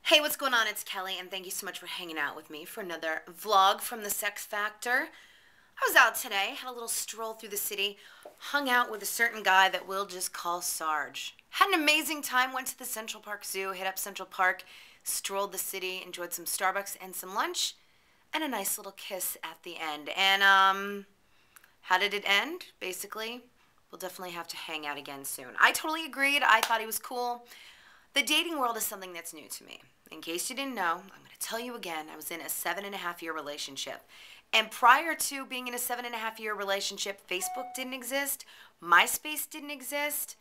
Hey, what's going on? It's Kelly, and thank you so much for hanging out with me for another vlog from the Sex Factor. I was out today, had a little stroll through the city, hung out with a certain guy that we'll just call Sarge. Had an amazing time, went to the Central Park Zoo, hit up Central Park, strolled the city, enjoyed some Starbucks and some lunch, and a nice little kiss at the end. And, how did it end? Basically, we'll definitely have to hang out again soon. I totally agreed. I thought he was cool. The dating world is something that's new to me. In case you didn't know, I'm going to tell you again, I was in a 7.5-year relationship. And prior to being in a 7.5-year relationship, Facebook didn't exist, MySpace didn't exist,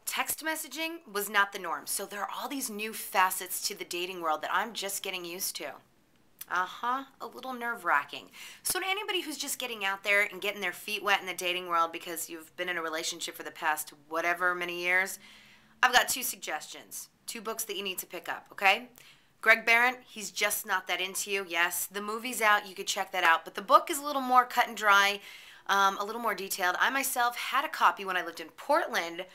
text messaging was not the norm. So there are all these new facets to the dating world that I'm just getting used to. A little nerve-wracking. So to anybody who's just getting out there and getting their feet wet in the dating world because you've been in a relationship for the past whatever many years, I've got two suggestions, two books that you need to pick up, okay? Greg Barron, He's Just Not That Into You. Yes, the movie's out. You could check that out. But the book is a little more cut and dry, a little more detailed. I myself had a copy when I lived in Portland.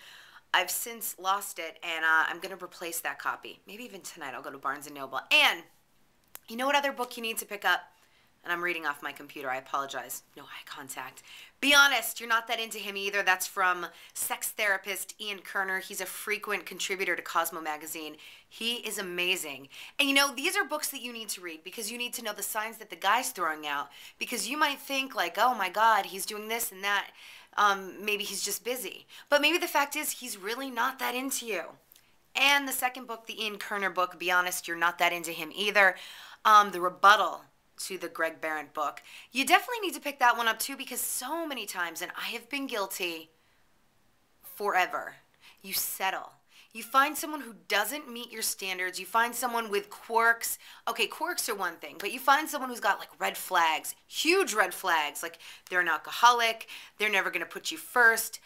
I've since lost it, and I'm going to replace that copy. Maybe even tonight I'll go to Barnes & Noble. And you know what other book you need to pick up? And I'm reading off my computer. I apologize. No eye contact. Be honest, you're not that into him either. That's from sex therapist Ian Kerner. He's a frequent contributor to Cosmo magazine. He is amazing. And you know, these are books that you need to read because you need to know the signs that the guy's throwing out. Because you might think like, oh my God, he's doing this and that. Maybe he's just busy. But maybe the fact is he's really not that into you. And the second book, the Ian Kerner book, Be Honest, You're Not That Into Him Either. The rebuttal to the Greg Barron book. You definitely need to pick that one up too because so many times, and I have been guilty forever, you settle. You find someone who doesn't meet your standards. You find someone with quirks. Okay, quirks are one thing, but you find someone who's got like red flags, huge red flags, like they're an alcoholic, they're never going to put you first,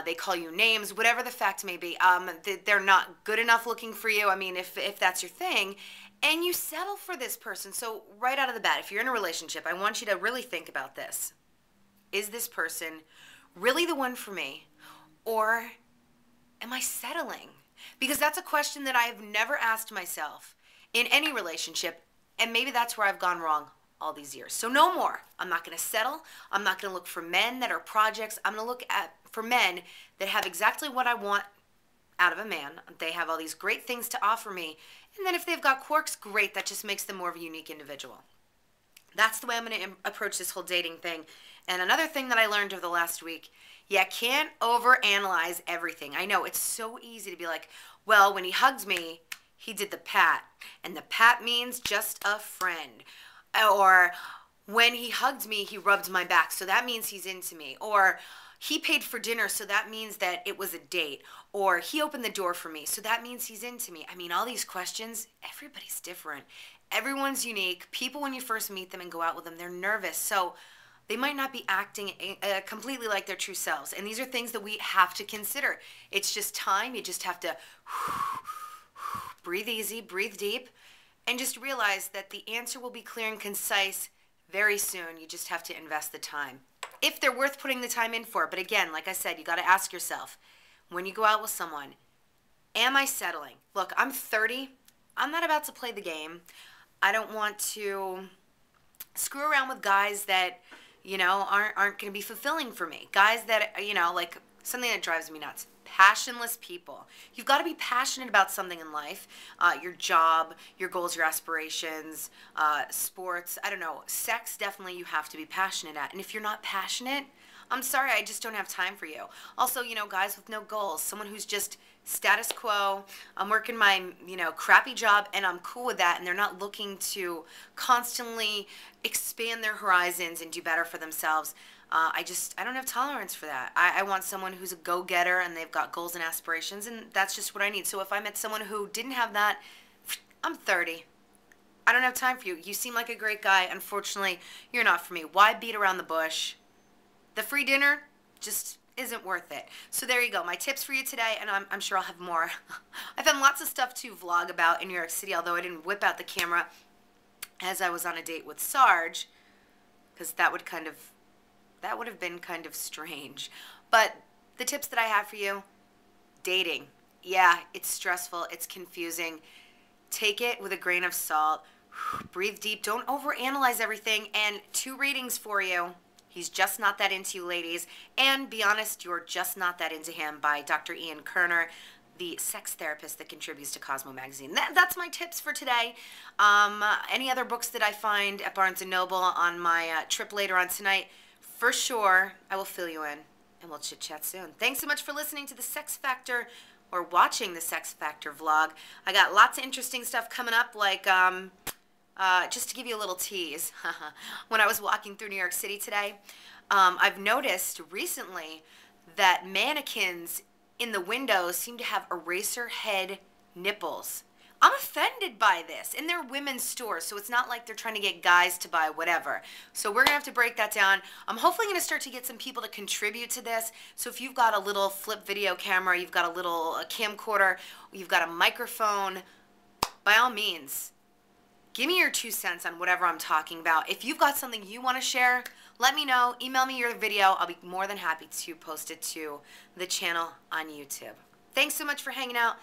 they call you names, whatever the fact may be. They're not good enough looking for you. I mean, if that's your thing. And you settle for this person. So right out of the bat, if you're in a relationship, I want you to really think about this. Is this person really the one for me? Or am I settling? Because that's a question that I have never asked myself in any relationship. And maybe that's where I've gone wrong all these years. So no more. I'm not going to settle. I'm not going to look for men that are projects. I'm going to look for men that have exactly what I want out of a man. They have all these great things to offer me. And then if they've got quirks, great. That just makes them more of a unique individual. That's the way I'm going to approach this whole dating thing. And another thing that I learned over the last week, you can't overanalyze everything. I know it's so easy to be like, well, when he hugged me, he did the pat. And the pat means just a friend. Or when he hugged me, he rubbed my back. So that means he's into me. Or he paid for dinner, so that means that it was a date. Or he opened the door for me, so that means he's into me. I mean, all these questions, everybody's different. Everyone's unique. People, when you first meet them and go out with them, they're nervous. So they might not be acting completely like their true selves. And these are things that we have to consider. It's just time. You just have to breathe easy, breathe deep, and just realize that the answer will be clear and concise very soon. You just have to invest the time. If they're worth putting the time in for. But again, like I said, you got to ask yourself, when you go out with someone, am I settling? Look, I'm 30. I'm not about to play the game. I don't want to screw around with guys that, you know, aren't going to be fulfilling for me. Guys that, you know, like something that drives me nuts. Passionless people. You've got to be passionate about something in life. Your job, your goals, your aspirations, sports, I don't know. Sex, definitely you have to be passionate at. And if you're not passionate, I'm sorry, I just don't have time for you. Also, you know, guys with no goals. Someone who's just status quo. I'm working my, you know, crappy job and I'm cool with that. And they're not looking to constantly expand their horizons and do better for themselves. I don't have tolerance for that. I want someone who's a go-getter and they've got goals and aspirations, and that's just what I need. So if I met someone who didn't have that, I'm 30. I don't have time for you. You seem like a great guy. Unfortunately, you're not for me. Why beat around the bush? The free dinner just isn't worth it. So there you go. My tips for you today, and I'm sure I'll have more. I've had lots of stuff to vlog about in New York City, although I didn't whip out the camera as I was on a date with Sarge, because that would have been kind of strange. But the tips that I have for you, dating. Yeah, it's stressful, it's confusing. Take it with a grain of salt. Breathe deep. Don't overanalyze everything. And 2 ratings for you. He's Just Not That Into You, ladies. And Be Honest, You're Just Not That Into Him by Dr. Ian Kerner, the sex therapist that contributes to Cosmo Magazine. That's my tips for today. Any other books that I find at Barnes & Noble on my trip later on tonight, for sure, I will fill you in. And we'll chit-chat soon. Thanks so much for listening to The Sex Factor, or watching The Sex Factor vlog. I got lots of interesting stuff coming up, like, just to give you a little tease, when I was walking through New York City today, I've noticed recently that mannequins in the windows seem to have eraser head nipples. I'm offended by this, and they're women's stores, so it's not like they're trying to get guys to buy whatever. So we're going to have to break that down. I'm hopefully going to start to get some people to contribute to this. So if you've got a little flip video camera, you've got a little camcorder, you've got a microphone, by all means, give me your 2 cents on whatever I'm talking about. If you've got something you want to share, let me know. Email me your video. I'll be more than happy to post it to the channel on YouTube. Thanks so much for hanging out,